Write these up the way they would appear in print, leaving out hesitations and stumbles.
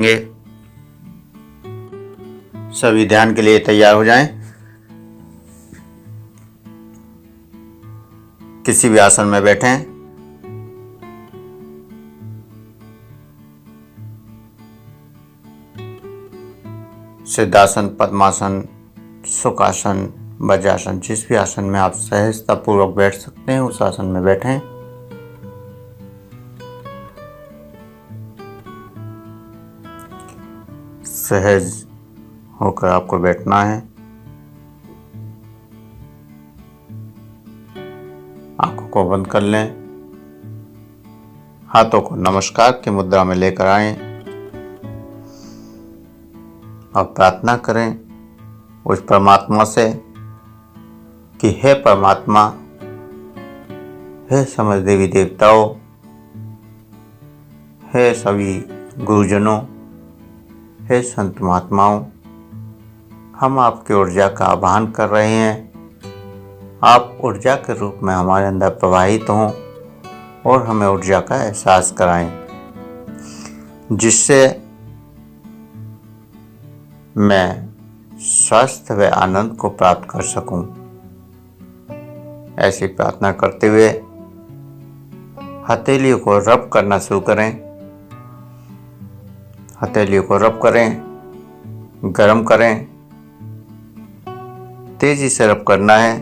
ये सभी ध्यान के लिए तैयार हो जाएं। किसी भी आसन में बैठें। सिद्धासन, पद्मासन, सुखासन, वज्रासन, जिस भी आसन में आप सहजता पूर्वक बैठ सकते हैं उस आसन में बैठें। सहज होकर आपको बैठना है। आंखों को बंद कर लें। हाथों को नमस्कार की मुद्रा में लेकर आएं और प्रार्थना करें उस परमात्मा से कि हे परमात्मा, हे समस्त देवी देवताओं, हे सभी गुरुजनों, हे संत महात्माओं, हम आपकी ऊर्जा का आह्वान कर रहे हैं। आप ऊर्जा के रूप में हमारे अंदर प्रवाहित हों और हमें ऊर्जा का एहसास कराएं, जिससे मैं स्वास्थ्य व आनंद को प्राप्त कर सकूं। ऐसी प्रार्थना करते हुए हथेलियों को रब करना शुरू करें। हथेलियों को रब करें, गरम करें, तेजी से रब करना है।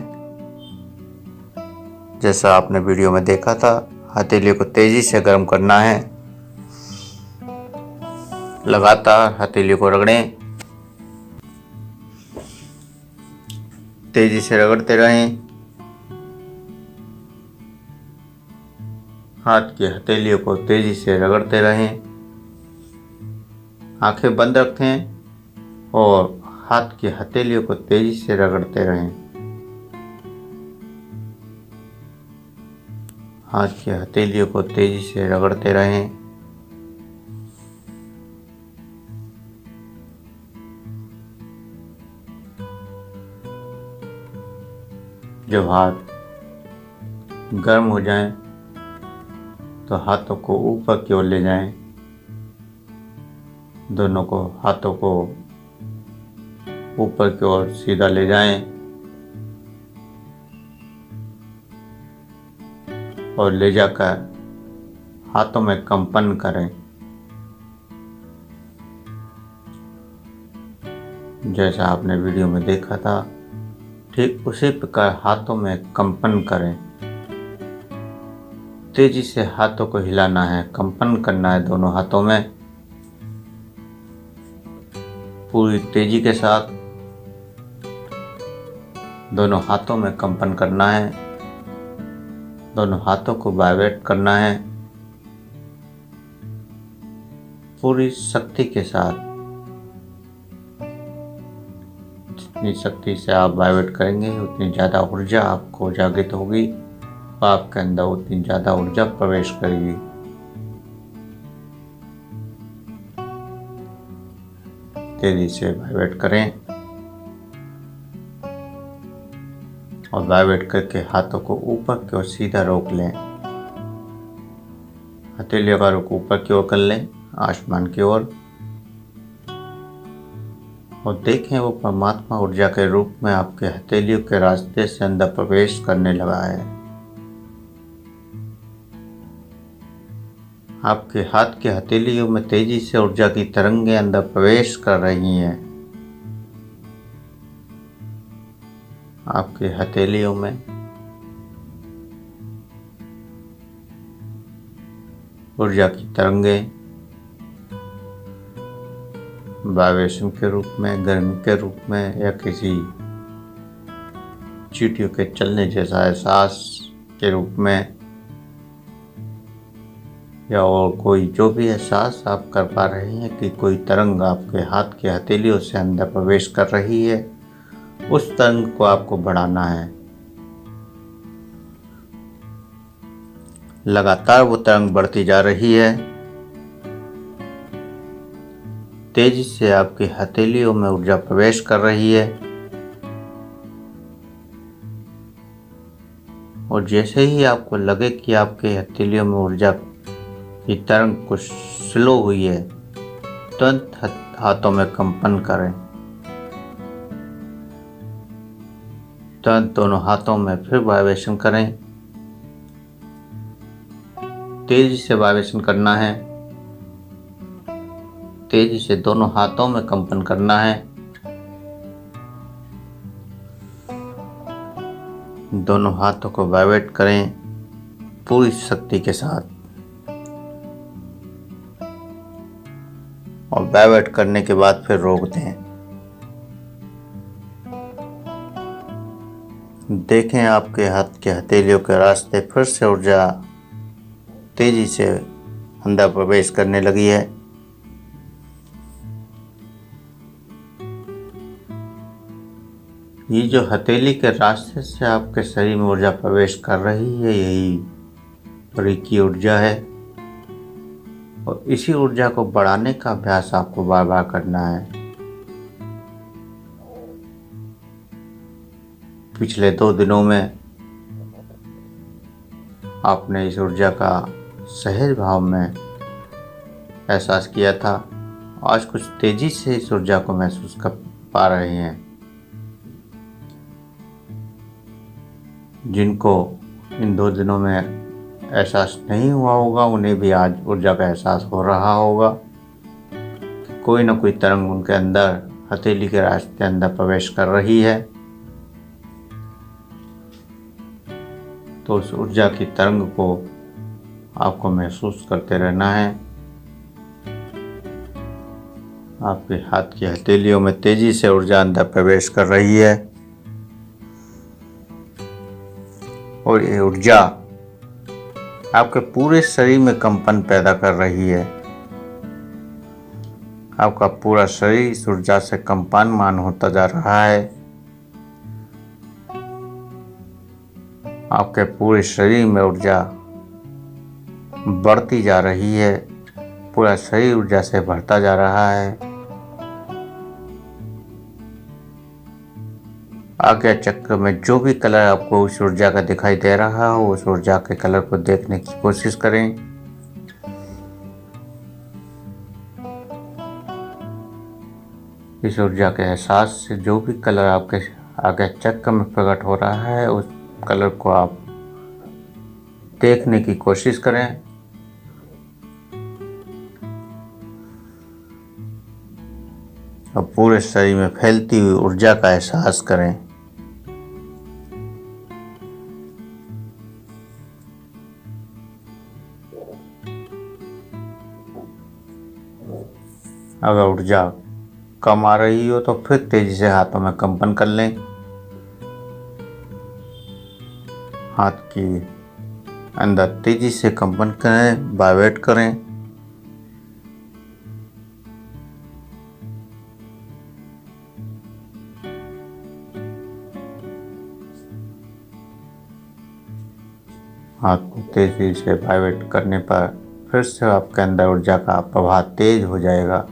जैसा आपने वीडियो में देखा था, हथेलियों को तेजी से गर्म करना है। लगातार हथेलियों को रगड़ें, तेजी से रगड़ते रहें। हाथ की हथेलियों को तेजी से रगड़ते रहें। आंखें बंद रखें और हाथ की हथेलियों को तेजी से रगड़ते रहें। हाथ की हथेलियों को तेजी से रगड़ते रहें। जब हाथ गर्म हो जाएं तो हाथों को ऊपर की ओर ले जाएं। दोनों को हाथों को ऊपर की ओर सीधा ले जाएं और ले जाकर हाथों में कंपन करें। जैसा आपने वीडियो में देखा था, ठीक उसी प्रकार हाथों में कंपन करें। तेजी से हाथों को हिलाना है, कंपन करना है दोनों हाथों में। पूरी तेजी के साथ दोनों हाथों में कंपन करना है। दोनों हाथों को वाइब्रेट करना है पूरी शक्ति के साथ। जितनी शक्ति से आप वाइब्रेट करेंगे उतनी ज़्यादा ऊर्जा आपको जागृत होगी और आपके अंदर उतनी ज़्यादा ऊर्जा प्रवेश करेगी। तेजी से वाइब्रेट करें और वाइब्रेट करके हाथों को ऊपर की ओर सीधा रोक लें। हथेलियों का रुख ऊपर की ओर कर लें, आसमान की ओर, और देखें वो परमात्मा ऊर्जा के रूप में आपके हथेलियों के रास्ते से अंदर प्रवेश करने लगा है। आपके हाथ के हथेलियों में तेजी से ऊर्जा की तरंगें अंदर प्रवेश कर रही हैं। आपके हथेलियों में ऊर्जा की तरंगें वाइब्रेशन के रूप में, गर्मी के रूप में या किसी चींटियों के चलने जैसा एहसास के रूप में, या और कोई जो भी एहसास आप कर पा रहे हैं कि कोई तरंग आपके हाथ के हथेलियों से अंदर प्रवेश कर रही है, उस तरंग को आपको बढ़ाना है। लगातार वो तरंग बढ़ती जा रही है। तेजी से आपकी हथेलियों में ऊर्जा प्रवेश कर रही है और जैसे ही आपको लगे कि आपके हथेलियों में ऊर्जा की तरंग कुछ स्लो हुई है, तुरंत हाथों में कंपन करें। तुरंत दोनों हाथों में फिर वाइब्रेशन करें। तेजी से वाइब्रेशन करना है। तेजी से दोनों हाथों में कंपन करना है। दोनों हाथों को वाइब्रेट करें पूरी शक्ति के साथ, और वाइब्रेट करने के बाद फिर रोक दें। देखें आपके हाथ के हथेलियों के रास्ते फिर से ऊर्जा तेजी से अंदर प्रवेश करने लगी है। ये जो हथेली के रास्ते से आपके शरीर में ऊर्जा प्रवेश कर रही है, यही रेकी ऊर्जा है, और इसी ऊर्जा को बढ़ाने का अभ्यास आपको बार बार करना है। पिछले 2 दिनों में आपने इस ऊर्जा का सहज भाव में एहसास किया था। आज कुछ तेजी से इस ऊर्जा को महसूस कर पा रहे हैं। जिनको इन 2 दिनों में एहसास नहीं हुआ होगा, उन्हें भी आज ऊर्जा का एहसास हो रहा होगा। कोई ना कोई तरंग उनके अंदर हथेली के रास्ते अंदर प्रवेश कर रही है। तो उस ऊर्जा की तरंग को आपको महसूस करते रहना है। आपके हाथ की हथेलियों में तेजी से ऊर्जा अंदर प्रवेश कर रही है, और ये ऊर्जा आपके पूरे शरीर में कंपन पैदा कर रही है। आपका पूरा शरीर इस ऊर्जा से कंपनमान होता जा रहा है। आपके पूरे शरीर में ऊर्जा बढ़ती जा रही है। पूरा शरीर ऊर्जा से भरता जा रहा है। आज्ञा चक्र में जो भी कलर आपको उस ऊर्जा का दिखाई दे रहा हो, उस ऊर्जा के कलर को देखने की कोशिश करें। इस ऊर्जा के एहसास से जो भी कलर आपके आज्ञा चक्र में प्रकट हो रहा है, उस कलर को आप देखने की कोशिश करें। और पूरे शरीर में फैलती हुई ऊर्जा का एहसास करें। अगर ऊर्जा कम आ रही हो तो फिर तेजी से हाथों में कंपन कर लें। हाथ की अंदर तेजी से कंपन करें, वाइब्रेट करें। हाथ को तेजी से वाइब्रेट करने पर फिर से आपके अंदर ऊर्जा का प्रवाह तेज हो जाएगा।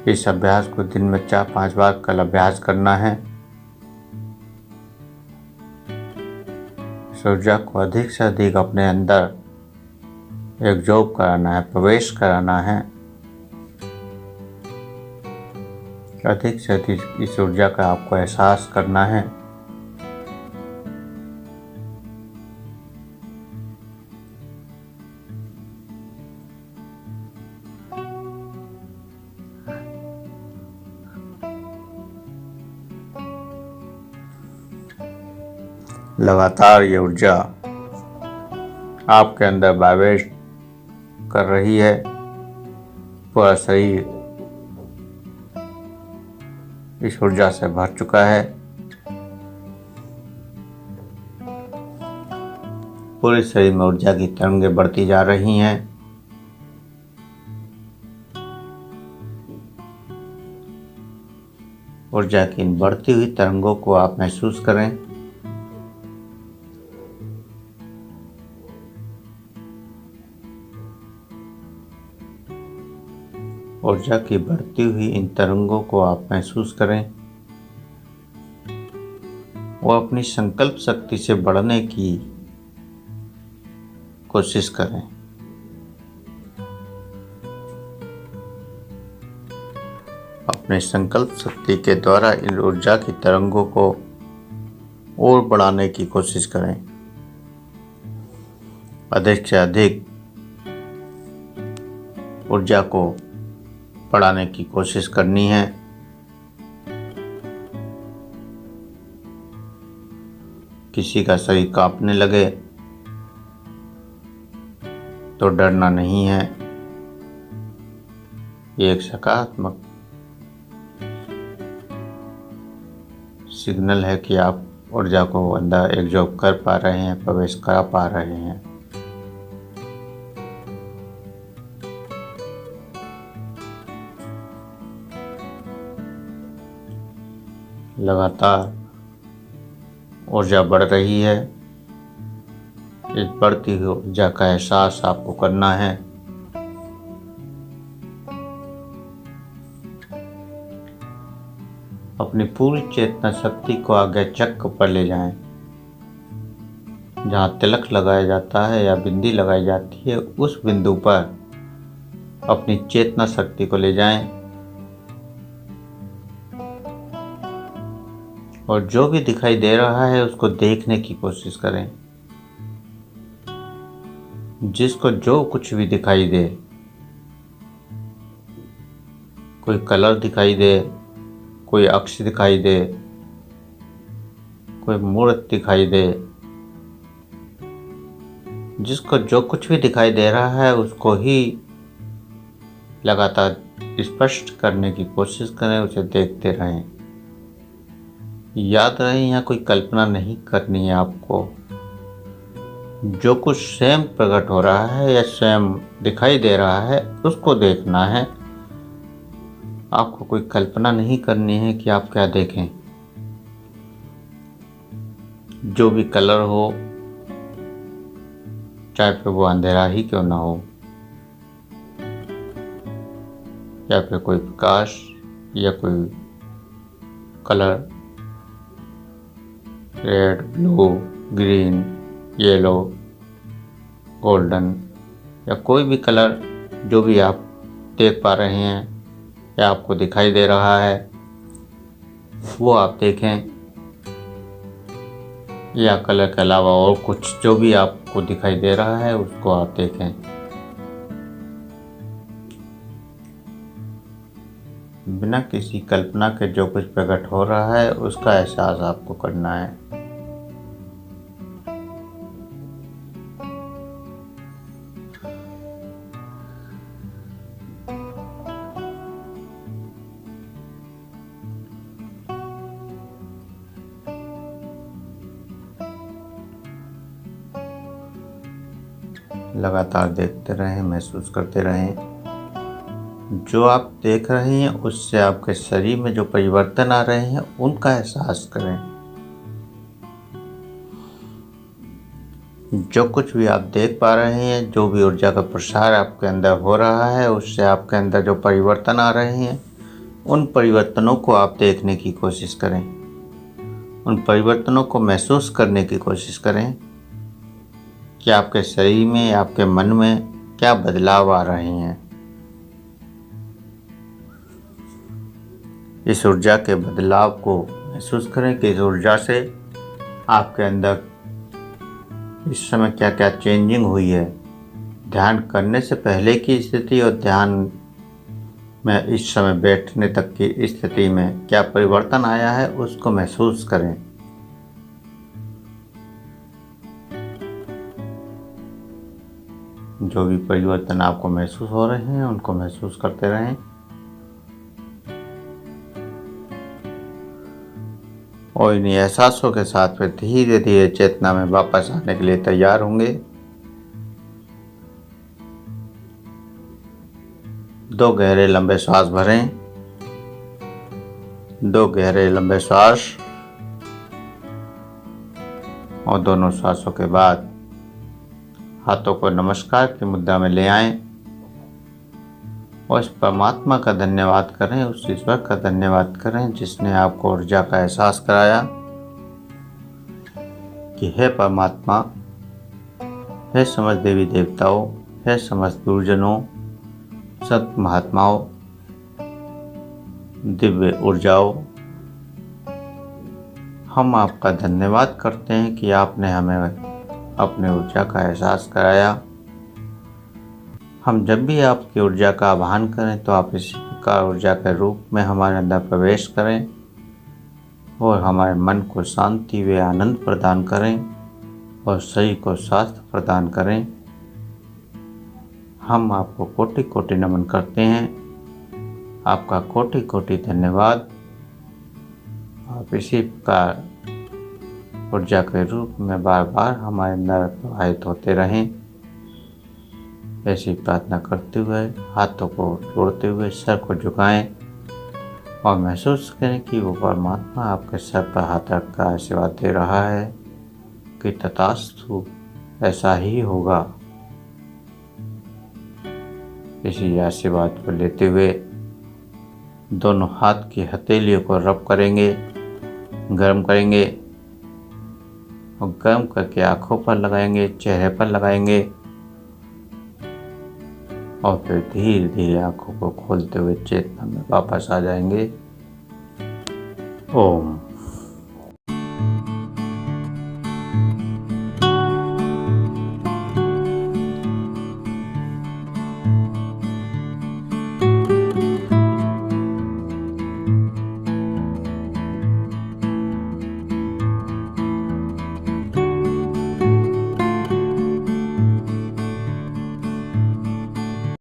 इस अभ्यास को दिन में 4-5 बार कल अभ्यास करना है। इस ऊर्जा को अधिक से अधिक अपने अंदर एब्जॉर्ब कराना है, प्रवेश कराना है। अधिक से अधिक इस ऊर्जा का आपको एहसास करना है। लगातार ये ऊर्जा आपके अंदर वाइब्रेट कर रही है। पूरा शरीर इस ऊर्जा से भर चुका है। पूरे शरीर में ऊर्जा की तरंगें बढ़ती जा रही हैं। ऊर्जा की इन बढ़ती हुई तरंगों को आप महसूस करें। ऊर्जा की बढ़ती हुई इन तरंगों को आप महसूस करें। वो अपनी संकल्प शक्ति से बढ़ने की कोशिश करें। अपने संकल्प शक्ति के द्वारा इन ऊर्जा की तरंगों को और बढ़ाने की कोशिश करें। अधिक से अधिक ऊर्जा को बढ़ाने की कोशिश करनी है। किसी का शरीर कांपने लगे तो डरना नहीं है। ये एक सकारात्मक सिग्नल है कि आप ऊर्जा को अंदर एब्जॉर्ब कर पा रहे हैं, प्रवेश करा पा रहे हैं। लगातार ऊर्जा बढ़ रही है। इस बढ़ती हुई ऊर्जा का एहसास आपको करना है। अपनी पूरी चेतना शक्ति को आगे चक्र पर ले जाएं। जहाँ तिलक लगाया जाता है या बिंदी लगाई जाती है, उस बिंदु पर अपनी चेतना शक्ति को ले जाएं और जो भी दिखाई दे रहा है उसको देखने की कोशिश करें। जिसको जो कुछ भी दिखाई दे, कोई कलर दिखाई दे, कोई अक्ष दिखाई दे, कोई मूर्त दिखाई दे, जिसको जो कुछ भी दिखाई दे रहा है उसको ही लगातार स्पष्ट करने की कोशिश करें, उसे देखते रहें। याद रहे, यहाँ कोई कल्पना नहीं करनी है आपको। जो कुछ स्वयं प्रकट हो रहा है या स्वयं दिखाई दे रहा है उसको देखना है। आपको कोई कल्पना नहीं करनी है कि आप क्या देखें। जो भी कलर हो, चाहे फिर वो अंधेरा ही क्यों ना हो, या फिर कोई प्रकाश या कोई colour, red, blue, green, yellow, golden या कोई भी कलर जो भी आप देख पा रहे हैं या आपको दिखाई दे रहा है वो आप देखें, या कलर के अलावा और कुछ जो भी आपको दिखाई दे रहा है उसको आप देखें। बिना किसी कल्पना के जो कुछ प्रकट हो रहा है उसका एहसास आपको करना है। लगातार देखते रहें, महसूस करते रहें। जो आप देख रहे हैं उससे आपके शरीर में जो परिवर्तन आ रहे हैं उनका एहसास करें। जो कुछ भी आप देख पा रहे हैं, जो भी ऊर्जा का प्रसार आपके अंदर हो रहा है, उससे आपके अंदर जो परिवर्तन आ रहे हैं उन परिवर्तनों को आप देखने की कोशिश करें। उन परिवर्तनों को महसूस करने की कोशिश करें कि आपके शरीर में, आपके मन में क्या बदलाव आ रहे हैं। इस ऊर्जा के बदलाव को महसूस करें कि इस ऊर्जा से आपके अंदर इस समय क्या क्या चेंजिंग हुई है। ध्यान करने से पहले की स्थिति और ध्यान में इस समय बैठने तक की स्थिति में क्या परिवर्तन आया है उसको महसूस करें। जो भी परिवर्तन आपको महसूस हो रहे हैं उनको महसूस करते रहें। और इन एहसासों के साथ फिर धीरे धीरे चेतना में वापस आने के लिए तैयार होंगे। 2 गहरे लंबे श्वास भरें। 2 गहरे लंबे श्वास और दोनों श्वासों के बाद हाथों को नमस्कार की मुद्रा में ले आएं और इस परमात्मा का धन्यवाद करें, उस ईश्वर का धन्यवाद करें जिसने आपको ऊर्जा का एहसास कराया कि हे परमात्मा, हे समस्त देवी देवताओं, हे समस्त गुरुजनों, संत महात्माओं, दिव्य ऊर्जाओं, हम आपका धन्यवाद करते हैं कि आपने हमें अपनी ऊर्जा का एहसास कराया। हम जब भी आपकी ऊर्जा का आह्वान करें तो आप इसी प्रकार ऊर्जा के रूप में हमारे अंदर प्रवेश करें और हमारे मन को शांति व आनंद प्रदान करें और शरीर को स्वास्थ्य प्रदान करें। हम आपको कोटि कोटि नमन करते हैं। आपका कोटि कोटि धन्यवाद। आप इसी प्रकार ऊर्जा के रूप में बार बार हमारे अंदर प्रवाहित होते रहें। ऐसी प्रार्थना करते हुए हाथों को जोड़ते हुए सर को झुकाएं और महसूस करें कि वो परमात्मा आपके सर पर हाथ रखकर आशीर्वाद दे रहा है कि तथास्तु ऐसा ही होगा। इसी आशीर्वाद को लेते हुए दोनों हाथ की हथेलियों को रब करेंगे, गर्म करेंगे और गर्म करके आंखों पर लगाएंगे, चेहरे पर लगाएंगे और फिर धीरे धीरे आंखों को खोलते हुए चेतना में वापस आ जाएंगे। ओम।